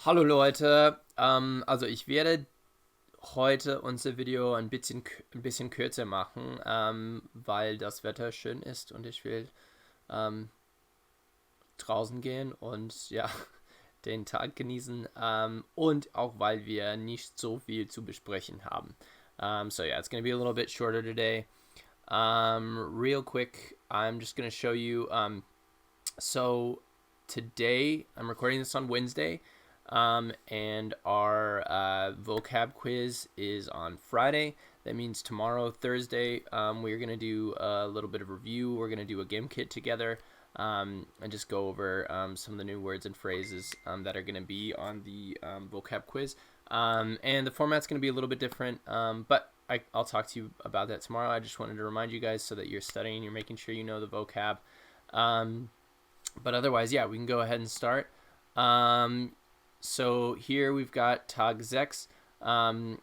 Hallo Leute, also ich werde heute unser Video ein bisschen kürzer machen, weil das Wetter schön ist und ich will ähm, draußen gehen und ja, den Tag genießen und auch weil wir nicht so viel zu besprechen haben. So yeah, it's gonna be a little bit shorter today. Real quick, I'm just gonna show you. So today I'm recording this on Wednesday, and our vocab quiz is on Friday. That means tomorrow, Thursday, we're gonna do a little bit of review. We're gonna do a game kit together, and just go over some of the new words and phrases that are gonna be on the vocab quiz. And the format's gonna be a little bit different, but I'll talk to you about that tomorrow. I just wanted to remind you guys so that you're studying, you're making sure you know the vocab. But otherwise, yeah, we can go ahead and start. So here we've got Tag 6,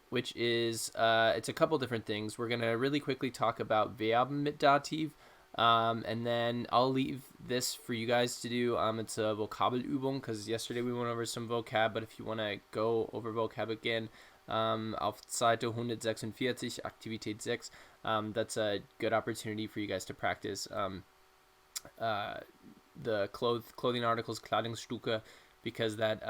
which is, it's a couple different things. We're going to really quickly talk about Verben mit Dativ, and then I'll leave this for you guys to do. It's a Vokabelübung, because yesterday we went over some vocab, but if you want to go over vocab again, auf Seite 146, Aktivität 6, that's a good opportunity for you guys to practice uh, the clothing articles, Kleidungsstücke, because that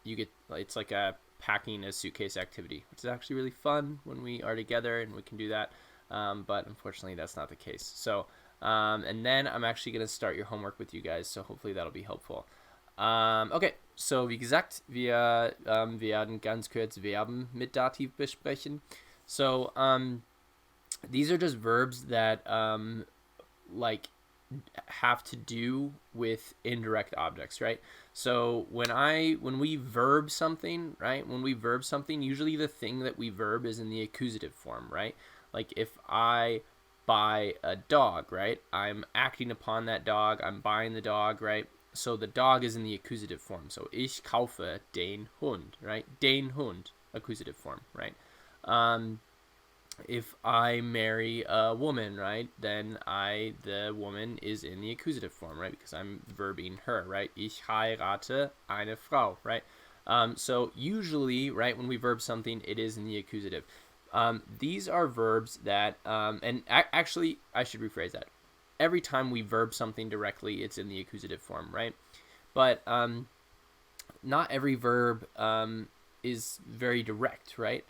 you get, it's like a packing a suitcase activity, which is actually really fun when we are together and we can do that. But unfortunately, that's not the case. So, and then I'm actually going to start your homework with you guys, so hopefully that'll be helpful. Okay, so wie gesagt, wir werden ganz kurz Verben mit Dativ besprechen. So, these are just verbs that like have to do with indirect objects, right? So when we verb something, right? When we verb something, usually the thing that we verb is in the accusative form, right? Like if I buy a dog, right? I'm acting upon that dog, I'm buying the dog, right? So the dog is in the accusative form. So ich kaufe den Hund, right? Den Hund, accusative form, right? If I marry a woman, right, then the woman is in the accusative form, right, because I'm verbing her, right? Ich heirate eine Frau, right? So usually, right, when we verb something, it is in the accusative. These are verbs that, and actually, I should rephrase that. Every time we verb something directly, it's in the accusative form, right? But not every verb is very direct, right?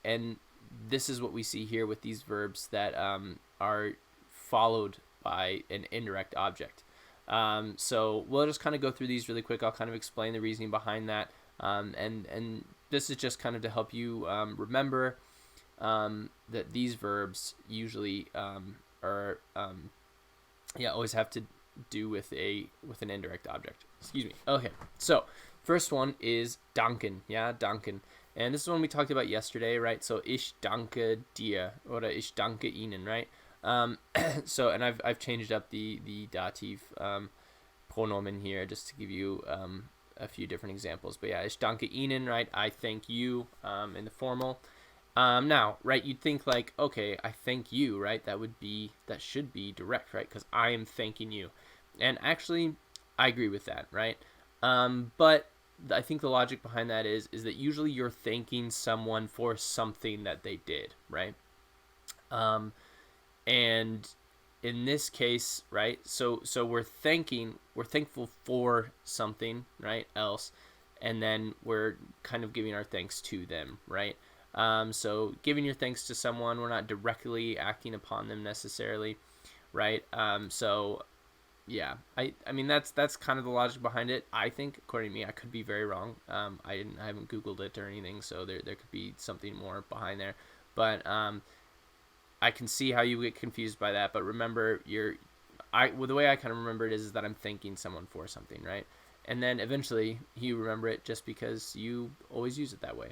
And this is what we see here with these verbs that are followed by an indirect object. So we'll just kind of go through these really quick. I'll kind of explain the reasoning behind that. And this is just kind of to help you remember that these verbs usually are always have to do with an indirect object. Excuse me. Okay, so first one is danken. Yeah, danken. And this is one we talked about yesterday, right? So ich danke dir oder ich danke Ihnen, right? So and I've changed up the dative pronomen here just to give you a few different examples. But yeah, ich danke Ihnen, right? I thank you in the formal. Now, right, you'd think like, okay, I thank you, right? That should be direct, right? Because I am thanking you. And actually, I agree with that, right? But I think the logic behind that is that usually you're thanking someone for something that they did, right? And in this case, right? So we're thankful for something, right? Else, and then we're kind of giving our thanks to them, right? So giving your thanks to someone, we're not directly acting upon them necessarily, right? So yeah, I mean that's kind of the logic behind it. I think, according to me, I could be very wrong. I haven't Googled it or anything, so there could be something more behind there. But I can see how you get confused by that. But remember, the way I kind of remember it is that I'm thanking someone for something, right? And then eventually you remember it just because you always use it that way.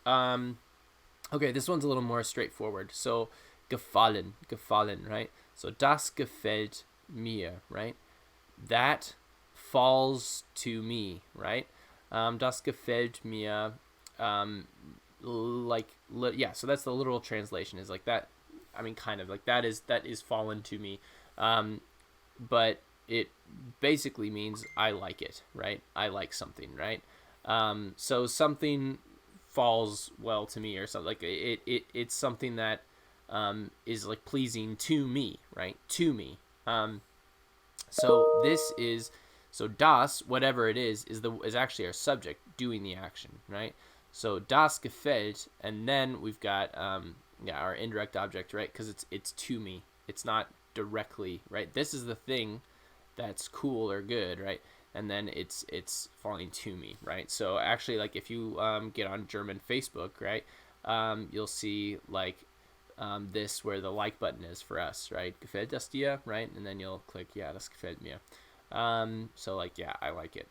Okay, this one's a little more straightforward. So gefallen, right? So das gefällt mir, right? That falls to me, right? Das gefällt mir, yeah. So that's the literal translation. Is like that. I mean, kind of like that is fallen to me. But it basically means I like it, right? I like something, right? So something falls well to me, or something like it's something that is like pleasing to me, right? To me. So this is so das, whatever it is actually our subject doing the action, right? So das gefällt, and then we've got our indirect object, right? Because it's to me. It's not directly, right? This is the thing that's cool or good, right? And then it's falling to me, right? So actually, like if you get on German Facebook, right, you'll see like this where the like button is for us, right? Gefällt das dir, right? And then you'll click, yeah, das gefällt mir. So like, yeah, I like it.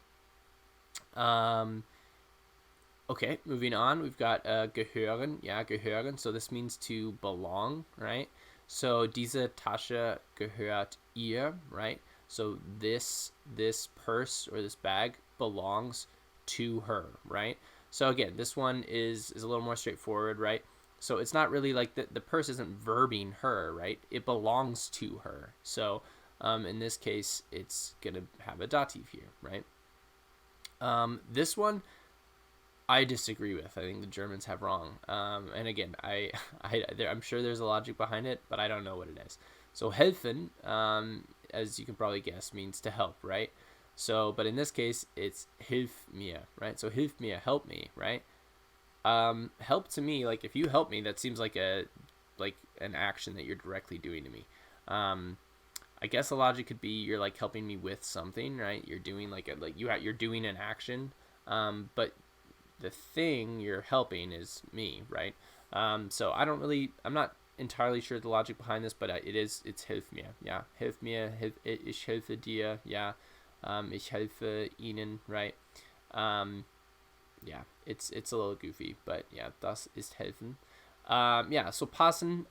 Okay, moving on, we've got gehören, yeah, gehören. So this means to belong, right? So diese Tasche gehört ihr, right? So this purse or this bag belongs to her, right? So again, this one is a little more straightforward, right? So it's not really like the purse isn't verbing her, right? It belongs to her. So in this case, it's going to have a dative here, right? This one, I disagree with. I think the Germans have wrong. And again, I'm sure there's a logic behind it, but I don't know what it is. So helfen, as you can probably guess, means to help, right? So, but in this case, it's hilf mir, right? So hilf mir, help me, right? Help to me, like if you help me, that seems like an action that you're directly doing to me. I guess the logic could be you're like helping me with something, right? You're doing you're doing an action, but the thing you're helping is me, right? So I'm not entirely sure the logic behind this, but it's hilf mir, yeah, hilf mir, ich helfe dir, yeah, ich helfe ihnen, right? Yeah, it's a little goofy, but yeah, das ist helfen. Yeah, so passen.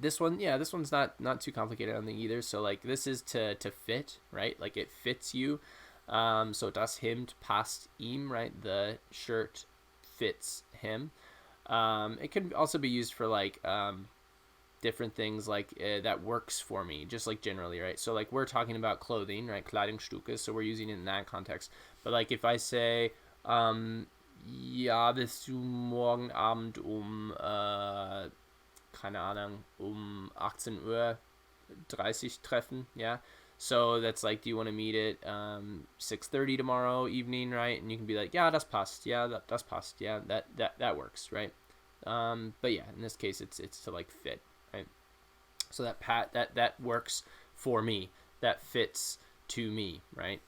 This one's not too complicated, I don't think either. So like this is to fit, right? Like it fits you. So das Hemd passt ihm, right? The shirt fits him. It can also be used for like different things like that works for me, just like generally, right? So like we're talking about clothing, right? Kleidungsstücke, so we're using it in that context. But like if I say, ja, willst du morgen Abend keine Ahnung, 18:30 Uhr treffen, yeah? So that's like, do you want to meet at 6:30 tomorrow evening, right? And you can be like, yeah, das passt, yeah, das passt, yeah, that works, right? But yeah, in this case, it's to like fit, right? So that works for me, that fits to me, right?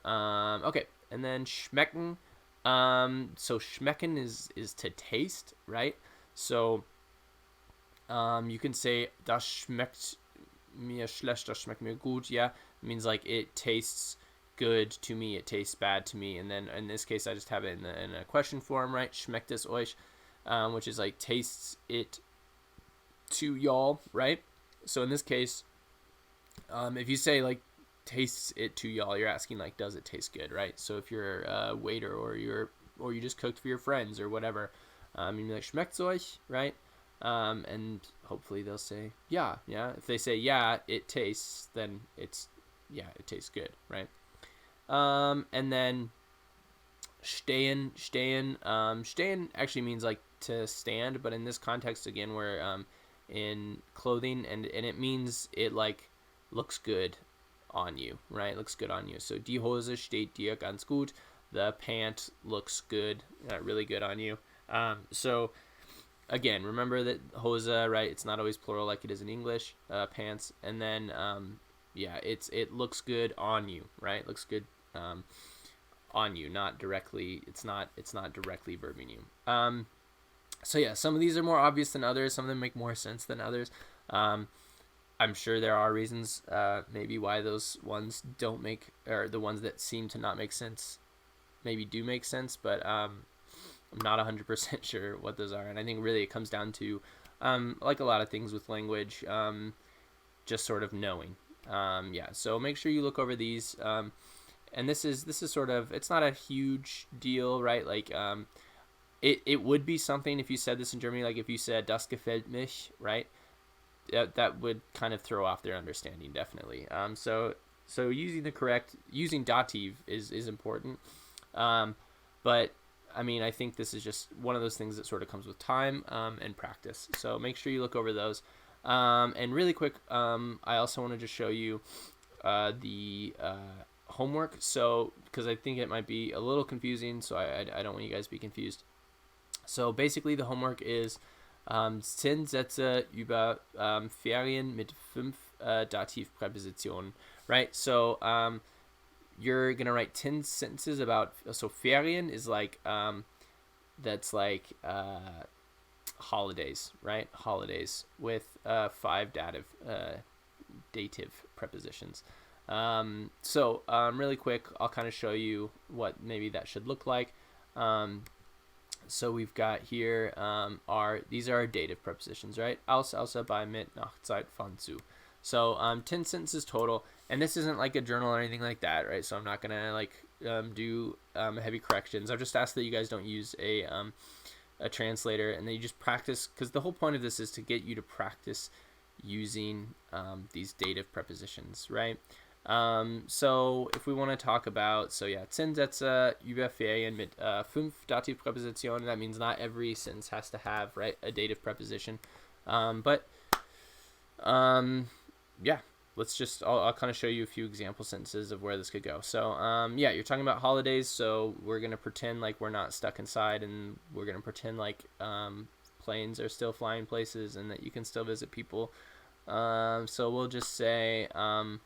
Okay, and then schmecken. So schmecken is to taste, right? So you can say das schmeckt mir schlecht, das schmeckt mir gut, yeah. It means like it tastes good to me, it tastes bad to me. And then in this case, I just have it in a question form, right? Schmeckt es euch, which is like tastes it to y'all, right? So in this case, if you say like tastes it to y'all, you're asking like, does it taste good, right? So if you're a waiter or you just cooked for your friends or whatever, you're like schmeckt's euch, right? And hopefully they'll say yeah. If they say yeah, it tastes, then it tastes good, right? And then stehen. Stehen actually means like to stand, but in this context again, we're in clothing, and it means it like looks good on you, right? Looks good on you. So die Hose steht dir ganz gut. The pant looks good, really good on you. So again, remember that Hose, right? It's not always plural like it is in English. Pants, and then it looks good on you, right? Looks good on you, not directly. It's not directly verbing you. So yeah, some of these are more obvious than others. Some of them make more sense than others. I'm sure there are reasons, maybe why those ones don't make, or the ones that seem to not make sense, maybe do make sense, but I'm not 100% sure what those are. And I think really it comes down to, like a lot of things with language, just sort of knowing. So make sure you look over these. And this is sort of, it's not a huge deal, right? Like, it would be something if you said this in Germany, like if you said das gefällt mich, right? that would kind of throw off their understanding, definitely. So using dativ is important. But I mean, I think this is just one of those things that sort of comes with time and practice. So make sure you look over those. And really quick, I also wanted to show you the homework. So because I think it might be a little confusing, so I don't want you guys to be confused. So basically, the homework is 10 Sätze über Ferien mit 5 Dativpräpositionen, right? So you're gonna write 10 sentences about, so Ferien is like that's like holidays, right? Holidays with 5 dative prepositions. So really quick, I'll kind of show you what maybe that should look like. So we've got here these are our dative prepositions, right? Aus, außer, bei, mit, nach, Zeit, von, zu. So 10 sentences total, and this isn't like a journal or anything like that, right? So I'm not gonna like do heavy corrections. I've just asked that you guys don't use a translator, and then you just practice, because the whole point of this is to get you to practice using these dative prepositions, right? So if we want to talk about, so yeah, 10 Sätze über Ferien mit 5 Dativpräpositionen, that means not every sentence has to have, right, a dative preposition. Yeah, I'll kind of show you a few example sentences of where this could go. So yeah, you're talking about holidays, so we're going to pretend like we're not stuck inside, and we're going to pretend like planes are still flying places and that you can still visit people. So we'll just say, all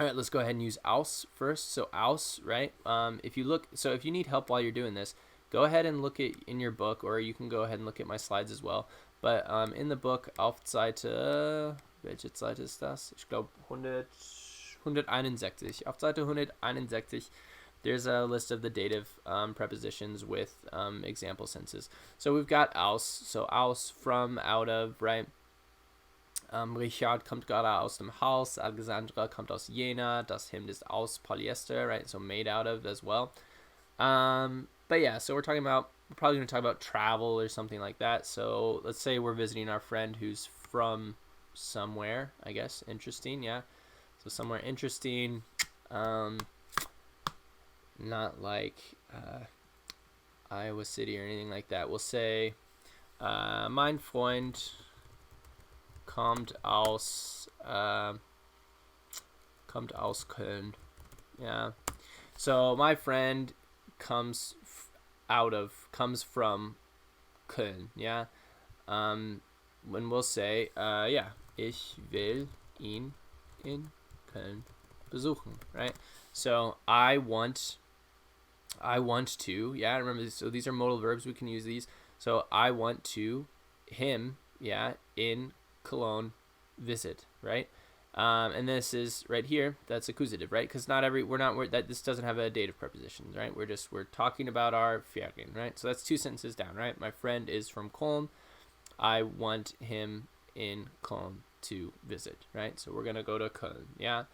right, let's go ahead and use aus first. So aus, right? If you need help while you're doing this, go ahead and look in your book, or you can go ahead and look at my slides as well. But in the book, auf Seite, welche Seite ist das? Ich glaube 161. Auf Seite 161, there's a list of the dative prepositions with example sentences. So we've got aus, so aus, from, out of, right? Richard kommt gerade aus dem Haus, Alexandra kommt aus Jena, das Hemd ist aus Polyester, right? So made out of as well. But yeah, so we're probably going to talk about travel or something like that. So let's say we're visiting our friend who's from somewhere, I guess. Interesting, yeah. So somewhere interesting, not like Iowa City or anything like that. We'll say, mein Freund kommt aus Köln. Yeah. So my friend comes from Köln. Yeah. When we'll say, yeah, ich will ihn in Köln besuchen. Right. So I want to. Yeah. Remember, so these are modal verbs. We can use these. So I want to him. Yeah. In Cologne visit, right? And this is right here, that's accusative, right? Because this doesn't have a dative preposition, right? We're talking about our Ferien, right? So that's 2 sentences down, right? My friend is from Cologne. I want him in Cologne to visit, right? So we're gonna go to Köln, yeah.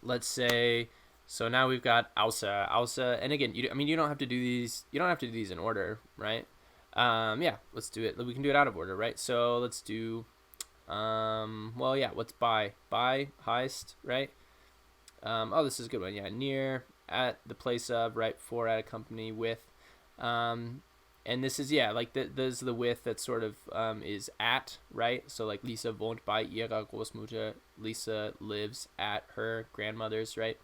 Let's say, so now we've got außer, and again, you don't have to do these in order, right? Yeah, let's do it. We can do it out of order, right? So let's do, well, yeah, what's by? By, heißt, right? Oh, this is a good one. Yeah, near, at, the place of, right? For, at, accompany, with. And this is, yeah, like this is the with that sort of is at, right? So like Lisa wohnt bei ihrer Großmutter. Lisa lives at her grandmother's, right?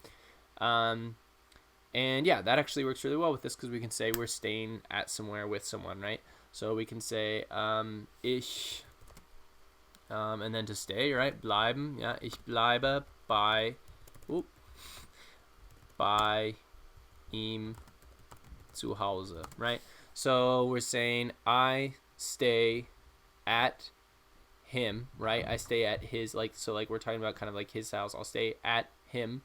And yeah, that actually works really well with this, because we can say we're staying at somewhere with someone, right? So we can say ich, and then to stay, right? Bleiben, yeah, ich bleibe bei ihm zu Hause, right? So we're saying I stay at him, right? I stay at his, like, so like we're talking about kind of like his house. I'll stay at him,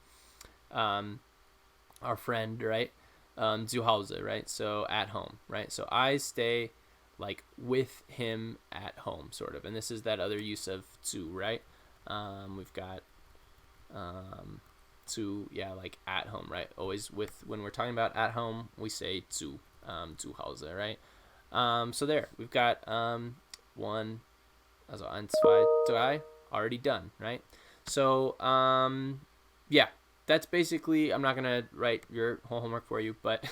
our friend, right? Zu Hause, right? So at home, right? So I stay like with him at home, sort of. And this is that other use of zu, right? We've got zu, yeah, like at home, right? Always when we're talking about at home, we say zu Hause, right? So there, we've got 1, also 1, 2, 3, already done, right? So, yeah, that's basically, I'm not going to write your whole homework for you, but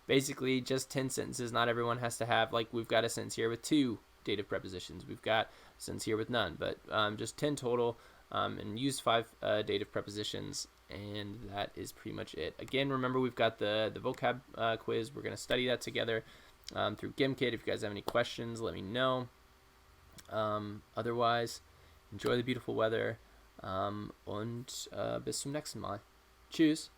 basically just 10 sentences. Not everyone has to have, like, we've got a sentence here with 2 dative prepositions. We've got a sentence here with none, but just 10 total, and use 5 dative prepositions, and that is pretty much it. Again, remember, we've got the vocab quiz. We're going to study that together through GimKit. If you guys have any questions, let me know. Otherwise, enjoy the beautiful weather, und bis zum nächsten Mal. Tschüss.